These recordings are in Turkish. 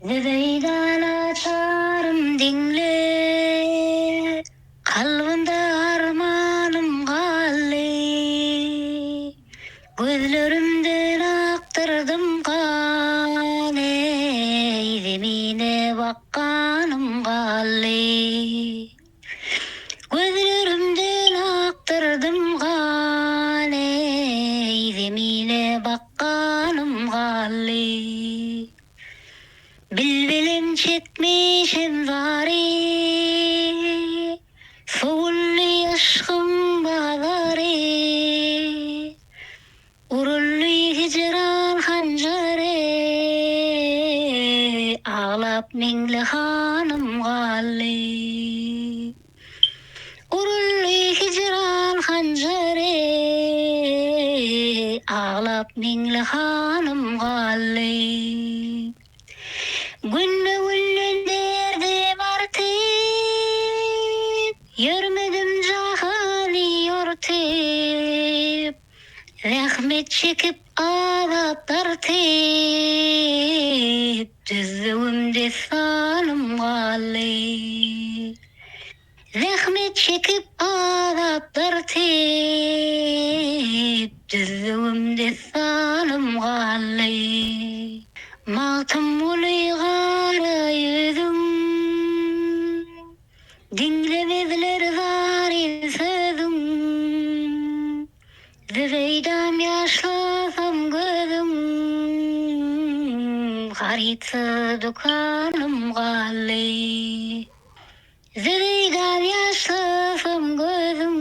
Zeydan açarım dinle, kalbinde armanım galle. Gözlerimden aktırdım kane, zemine bakkanım galle. Gözlerimden aktırdım kane, zemine bakkanım galle. Bilbilim çekmişim bari, soğullu aşkım bağları. Urullu hicran hancare, ağlap minli hanım galli. Urullu hicran hancare, ağlap minli hanım galli. Günde günde derdim artıp, yürümedim cahali yortup. Rahmet çekip ağlap tartıp, düzlüğümde sanım galli. Rahmet çekip ağlap tartıp, düzlüğümde sanım galli. Matım ulayğara yüzüm, dinlemediler zari sözüm. Züveydam yaşlasam gözüm, haritsa dukanım galli. Züveydam yaşlasam gözüm,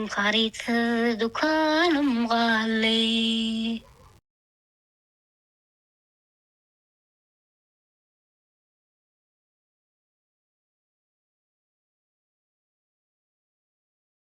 haritsa dukanım galli.